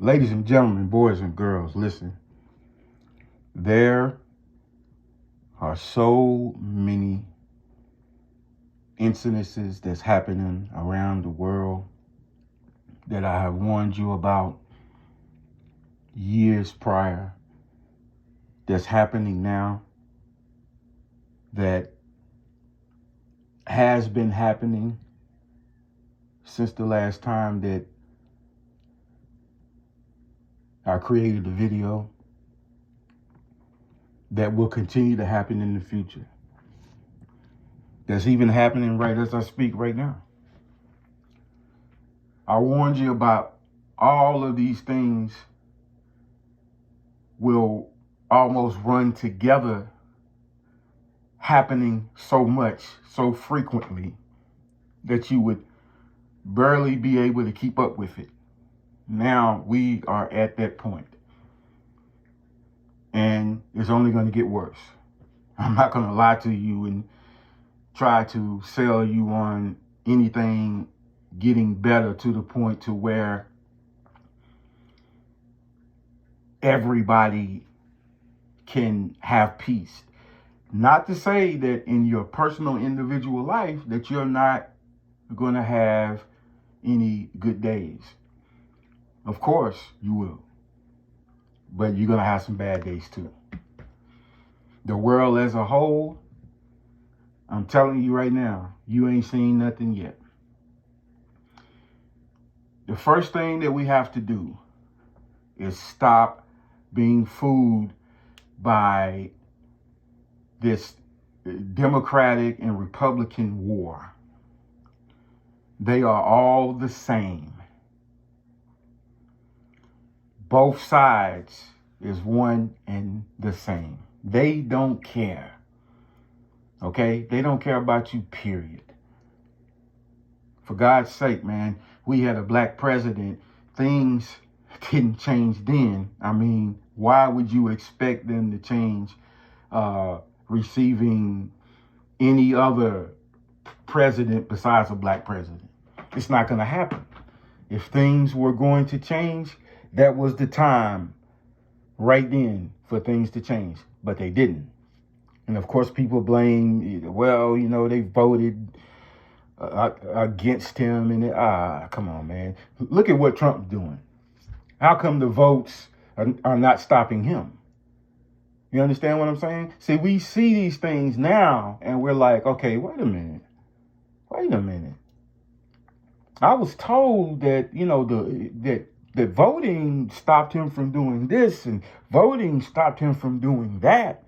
Ladies and gentlemen, boys and girls, listen. There are so many incidences that's happening around the world that I have warned you about years prior, that's happening now, that has been happening since the last time that I created a video, that will continue to happen in the future. That's even happening right as I speak right now. I warned you about all of these things will almost run together, happening so much, so frequently, that you would barely be able to keep up with it. Now we are at that point, and it's only going to get worse. I'm not going to lie to you and try to sell you on anything getting better to the point to where everybody can have peace. Not to say that in your personal individual life that you're not going to have any good days. Of course you will. But you're going to have some bad days too. The world as a whole, I'm telling you right now, you ain't seen nothing yet. The first thing that we have to do is stop being fooled by this Democratic and Republican war. They are all the same. Both sides is one and the same. They don't care. Okay? They don't care about you, period. For God's sake, man, we had a black president. Things didn't change then. I mean, why would you expect them to change receiving any other president besides a black president? It's not going to happen. If things were going to change, that was the time right then for things to change, but they didn't. And of course, people blame, well, they voted against him. And come on, man. Look at what Trump's doing. How come the votes are not stopping him? You understand what I'm saying? See, we see these things now and we're like, okay, wait a minute. I was told that, that voting stopped him from doing this and voting stopped him from doing that.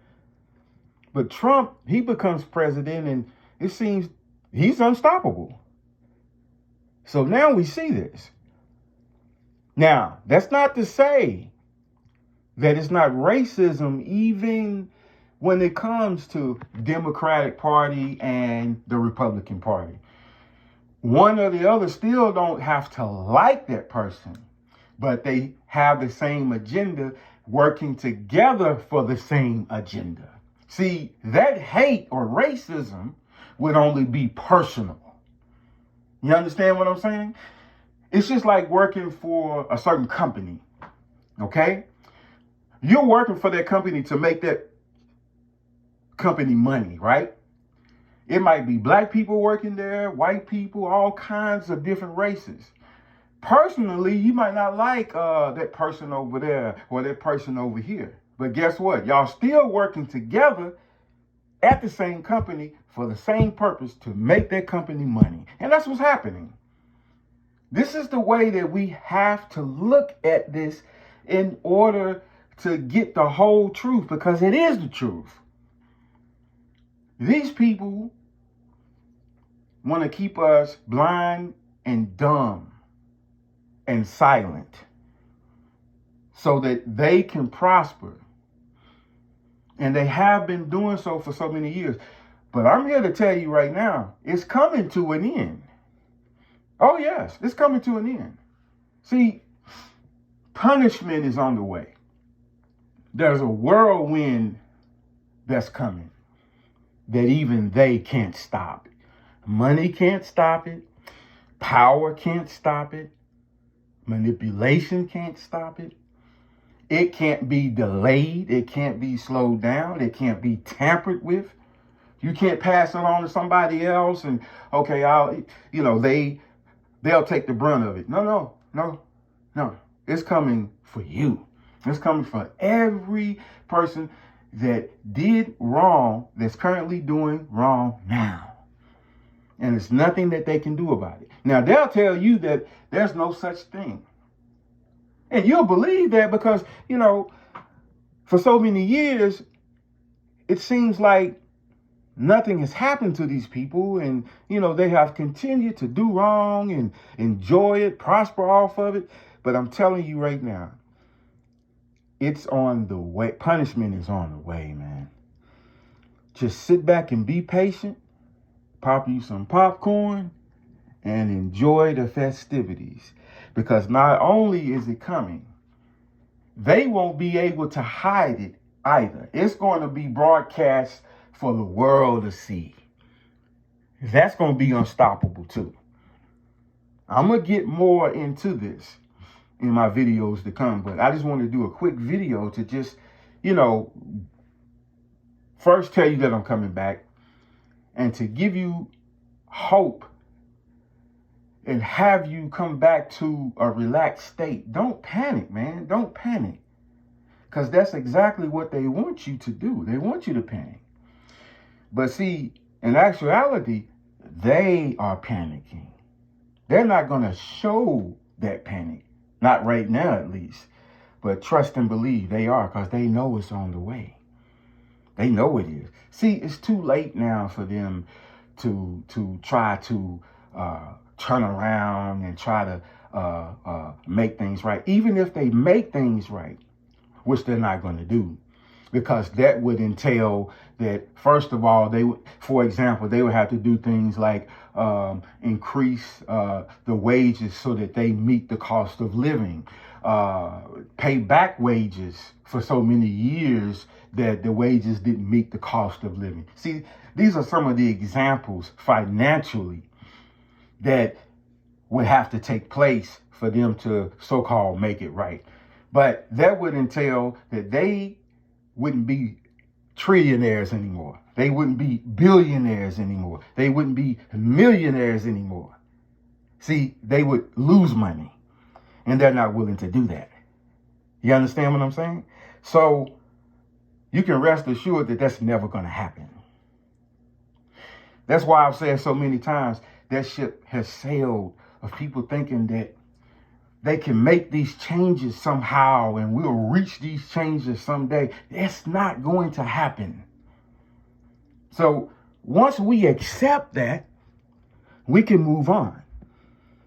But Trump, he becomes president and it seems he's unstoppable. So now we see this. Now, that's not to say that it's not racism even when it comes to Democratic Party and the Republican Party. One or the other still don't have to like that person, but they have the same agenda, working together for the same agenda. See, that hate or racism would only be personal. You understand what I'm saying? It's just like working for a certain company, okay? You're working for that company to make that company money, right? It might be black people working there, white people, all kinds of different races. Personally, you might not like that person over there or that person over here. But guess what? Y'all still working together at the same company for the same purpose, to make that company money. And that's what's happening. This is the way that we have to look at this in order to get the whole truth, because it is the truth. These people want to keep us blind and dumb and silent so that they can prosper. And they have been doing so for so many years. But I'm here to tell you right now, it's coming to an end. Oh, yes, it's coming to an end. See, punishment is on the way. There's a whirlwind that's coming that even they can't stop it. Money can't stop it. Power can't stop it. Manipulation can't stop it. It can't be delayed. It can't be slowed down. It can't be tampered with. You can't pass it on to somebody else and, okay, they'll take the brunt of it. No. It's coming for you. It's coming for every person that did wrong, that's currently doing wrong now. And there's nothing that they can do about it. Now, they'll tell you that there's no such thing. And you'll believe that because, for so many years, it seems like nothing has happened to these people. And, they have continued to do wrong and enjoy it, prosper off of it. But I'm telling you right now, it's on the way. Punishment is on the way, man. Just sit back and be patient, pop you some popcorn, and enjoy the festivities. Because not only is it coming, they won't be able to hide it either. It's going to be broadcast for the world to see. That's going to be unstoppable too. I'm going to get more into this in my videos to come, but I just want to do a quick video to just, first tell you that I'm coming back and to give you hope and have you come back to a relaxed state. Don't panic, man. Don't panic. Because that's exactly what they want you to do. They want you to panic. But see, in actuality, they are panicking. They're not going to show that panic. Not right now, at least. But trust and believe they are, because they know it's on the way. They know it is. See, it's too late now for them to try to turn around and try to make things right. Even if they make things right, which they're not going to do. Because that would entail that, first of all, for example, they would have to do things like increase the wages so that they meet the cost of living, pay back wages for so many years that the wages didn't meet the cost of living. See, these are some of the examples financially that would have to take place for them to so-called make it right. But that would entail that they wouldn't be trillionaires anymore. They wouldn't be billionaires anymore. They wouldn't be millionaires anymore. See, they would lose money, and they're not willing to do that. You understand what I'm saying? So you can rest assured that that's never going to happen. That's why I've said so many times that ship has sailed of people thinking that they can make these changes somehow and we'll reach these changes someday. It's not going to happen. So once we accept that, we can move on.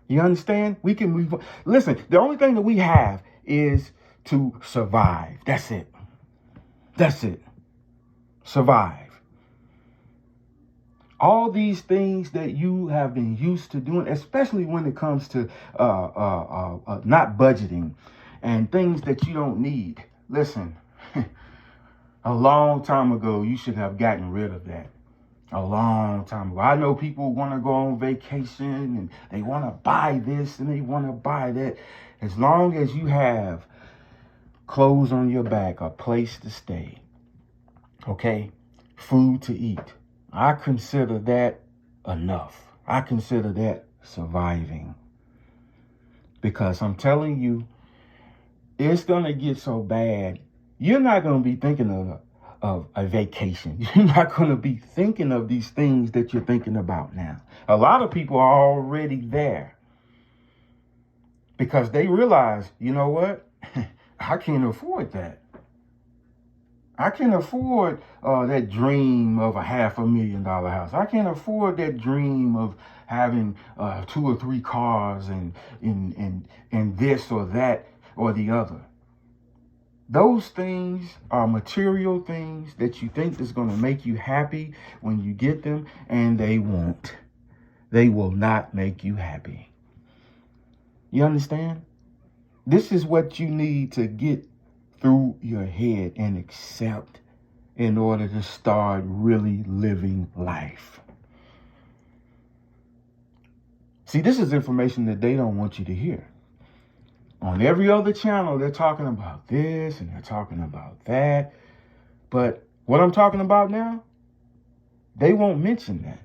You understand? We can move on. Listen, the only thing that we have is to survive. That's it. That's it. Survive. All these things that you have been used to doing, especially when it comes to not budgeting and things that you don't need. Listen, a long time ago, you should have gotten rid of that. A long time ago. I know people want to go on vacation and they want to buy this and they want to buy that. As long as you have clothes on your back, a place to stay, okay, food to eat, I consider that enough. I consider that surviving. Because I'm telling you, it's going to get so bad, you're not going to be thinking of a vacation. You're not going to be thinking of these things that you're thinking about now. A lot of people are already there. Because they realize, you know what? I can't afford that. I can't afford that dream of a $500,000 house. I can't afford that dream of having 2 or 3 cars and this or that or the other. Those things are material things that you think is going to make you happy when you get them, and they won't. They will not make you happy. You understand? This is what you need to get through your head and accept in order to start really living life. See, this is information that they don't want you to hear. On every other channel, they're talking about this and they're talking about that. But what I'm talking about now, they won't mention that.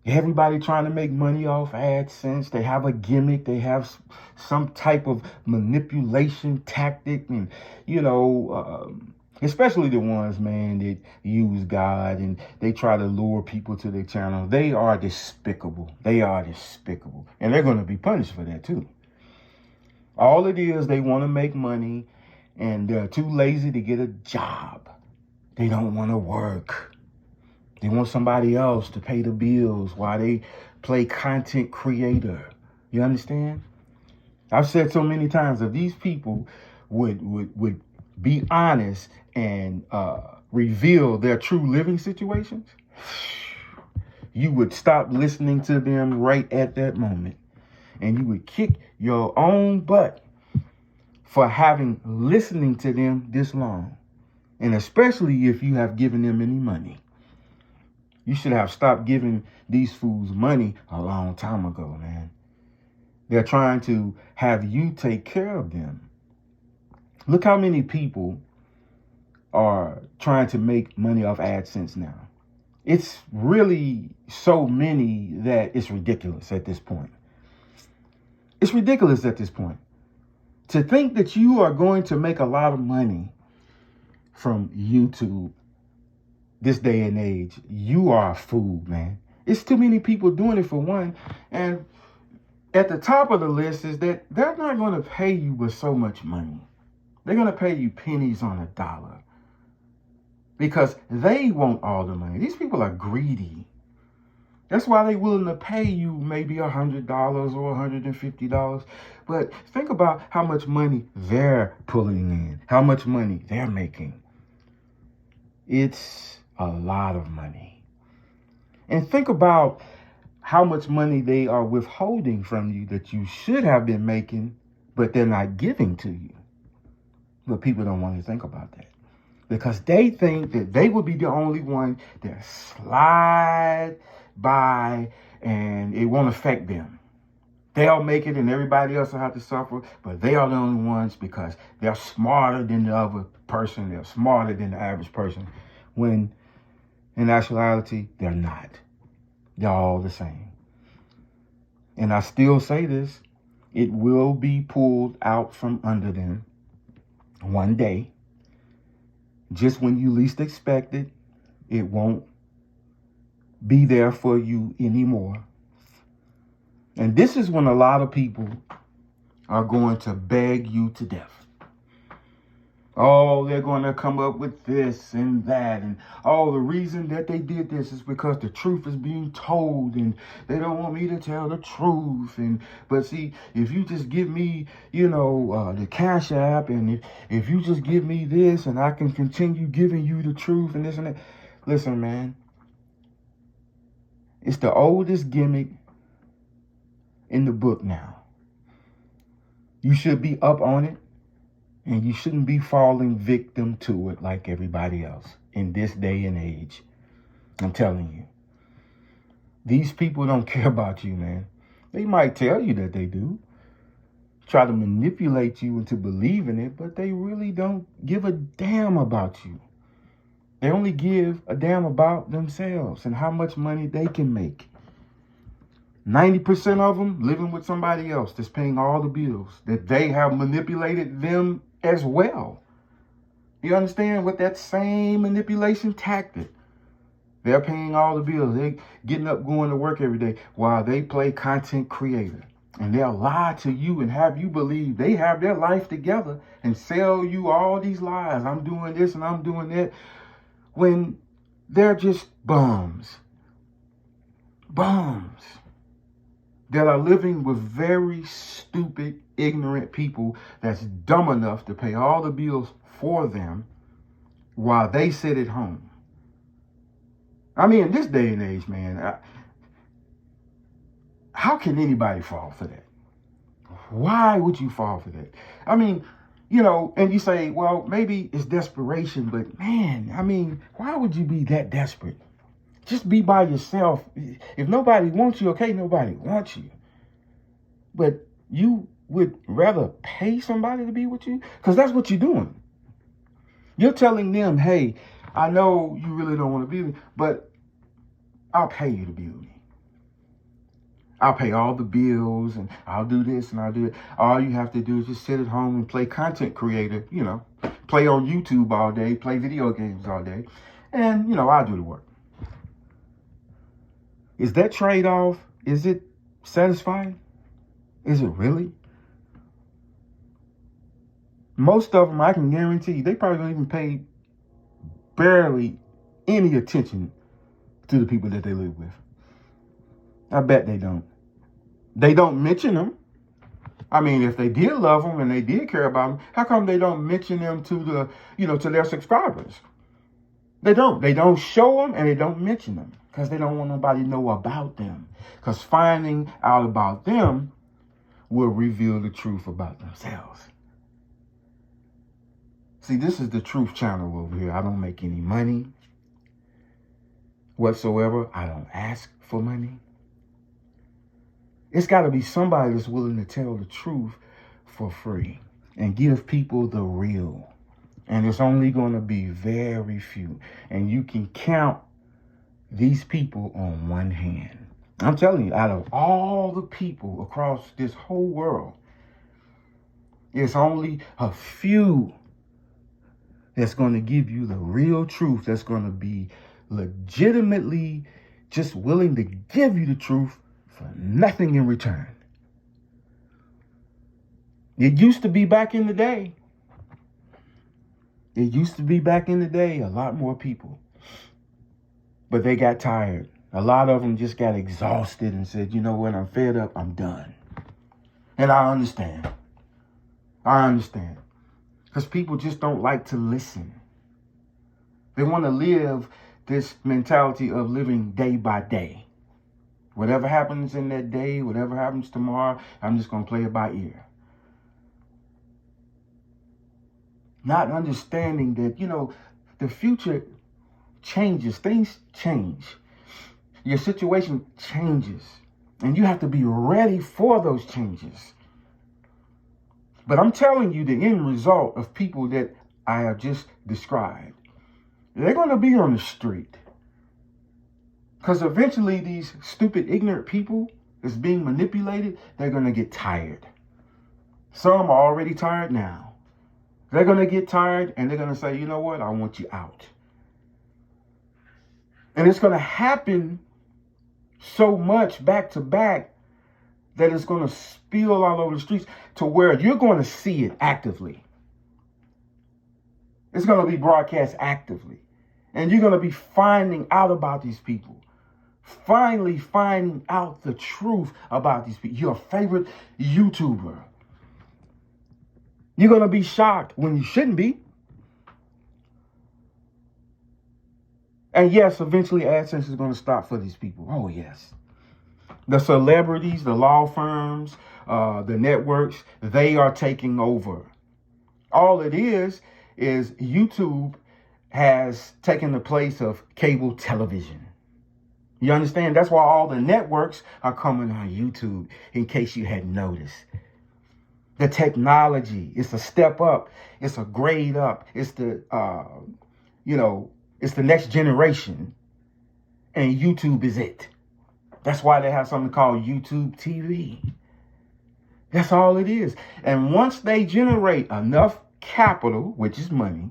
Everybody trying to make money off AdSense. They have a gimmick. They have some type of manipulation tactic. And, especially the ones, man, that use God and they try to lure people to their channel. They are despicable. They are despicable. And they're going to be punished for that, too. All it is, they want to make money and they're too lazy to get a job. They don't want to work. They want somebody else to pay the bills while they play content creator. You understand? I've said so many times, if these people would be honest and reveal their true living situations, you would stop listening to them right at that moment. And you would kick your own butt for having listening to them this long. And especially if you have given them any money. You should have stopped giving these fools money a long time ago, man. They're trying to have you take care of them. Look how many people are trying to make money off AdSense now. It's really so many that it's ridiculous at this point. It's ridiculous at this point. To think that you are going to make a lot of money from YouTube this day and age, you are a fool, man. It's too many people doing it for one. And at the top of the list is that they're not going to pay you with so much money. They're going to pay you pennies on a dollar because they want all the money. These people are greedy. That's why they're willing to pay you maybe $100 or $150. But think about how much money they're pulling in, how much money they're making. It's a lot of money. And think about how much money they are withholding from you that you should have been making, but they're not giving to you. But people don't want to think about that because they think that they will be the only one that slide by and it won't affect them. They'll make it and everybody else will have to suffer, but they are the only ones because they're smarter than the other person. They're smarter than the average person. When in actuality, they're not. They're all the same. And I still say this, it will be pulled out from under them one day. Just when you least expect it, it won't be there for you anymore. And this is when a lot of people are going to beg you to death. Oh, they're going to come up with this and that. And the reason that they did this is because the truth is being told and they don't want me to tell the truth. But see, if you just give me, the Cash App and if you just give me this and I can continue giving you the truth and this and that. Listen, man, it's the oldest gimmick in the book now. You should be up on it. And you shouldn't be falling victim to it like everybody else in this day and age. I'm telling you. These people don't care about you, man. They might tell you that they do. Try to manipulate you into believing it, but they really don't give a damn about you. They only give a damn about themselves and how much money they can make. 90% of them living with somebody else that's paying all the bills that they have manipulated them as well. You understand? With that same manipulation tactic. They're paying all the bills. They getting up, going to work every day while they play content creator. And they'll lie to you and have you believe they have their life together and sell you all these lies. I'm doing this and I'm doing that. When they're just bums. Bums. That are living with very stupid, ignorant people that's dumb enough to pay all the bills for them while they sit at home. I mean, in this day and age, man, how can anybody fall for that? Why would you fall for that? I mean, and you say, well, maybe it's desperation, but man, I mean, why would you be that desperate? Just be by yourself. If nobody wants you, okay, nobody wants you. But you would rather pay somebody to be with you? Because that's what you're doing. You're telling them, hey, I know you really don't want to be with me, but I'll pay you to be with me. I'll pay all the bills and I'll do this and I'll do it. All you have to do is just sit at home and play content creator, play on YouTube all day, play video games all day. And, I'll do the work. Is that trade-off? Is it satisfying? Is it really? Most of them, I can guarantee you, they probably don't even pay barely any attention to the people that they live with. I bet they don't. They don't mention them. I mean, if they did love them and they did care about them, how come they don't mention them to to their subscribers? They don't. They don't show them and they don't mention them because they don't want nobody to know about them. Because finding out about them will reveal the truth about themselves. See, this is the truth channel over here. I don't make any money whatsoever. I don't ask for money. It's got to be somebody that's willing to tell the truth for free and give people the real. And it's only going to be very few. And you can count these people on one hand. I'm telling you, out of all the people across this whole world, it's only a few that's going to give you the real truth, that's going to be legitimately just willing to give you the truth for nothing in return. It used to be back in the day. A lot more people. But they got tired. A lot of them just got exhausted and said, you know what, I'm fed up, I'm done. And I understand. Because people just don't like to listen. They want to live this mentality of living day by day. Whatever happens in that day, whatever happens tomorrow, I'm just going to play it by ear. Not understanding that, the future changes. Things change. Your situation changes. And you have to be ready for those changes. But I'm telling you, the end result of people that I have just described, they're going to be on the street. Because eventually these stupid, ignorant people that's being manipulated, they're going to get tired. Some are already tired now. They're going to get tired and they're going to say, you know what, I want you out. And it's going to happen so much back to back that it's going to spill all over the streets to where you're going to see it actively. It's going to be broadcast actively. And you're going to be finding out about these people. Finally finding out the truth about these people. Your favorite YouTuber. You're going to be shocked when you shouldn't be. And yes, eventually AdSense is going to stop for these people. Oh, yes. The celebrities, the law firms, the networks, they are taking over. All it is YouTube has taken the place of cable television. You understand? That's why all the networks are coming on YouTube, in case you hadn't noticed. The technology, it's a step up. It's a grade up. It's the, it's the next generation. And YouTube is it. That's why they have something called YouTube TV. That's all it is. And once they generate enough capital, which is money,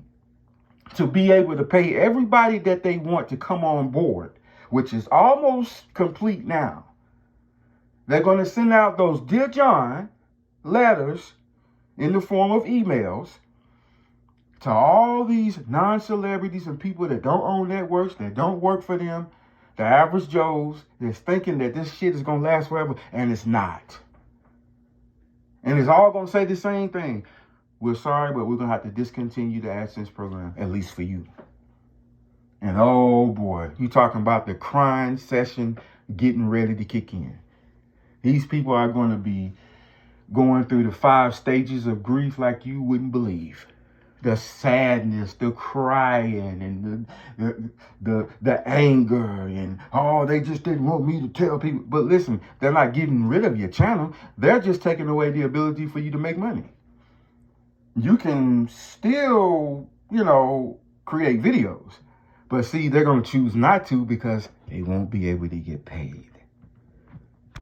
to be able to pay everybody that they want to come on board, which is almost complete now, they're going to send out those Dear John letters in the form of emails to all these non-celebrities and people that don't own networks, that don't work for them, the average Joes that's thinking that this shit is going to last forever, and it's not. And it's all going to say the same thing. We're sorry, but we're going to have to discontinue the AdSense program, at least for you. And oh boy, you talking about the crying session getting ready to kick in. These people are going to be going through the 5 stages of grief like you wouldn't believe. the sadness, the crying, and the anger, and oh, they just didn't want me to tell people. But listen, they're not getting rid of your channel. They're just taking away the ability for you to make money. You can still, create videos. But see, they're going to choose not to because they won't be able to get paid.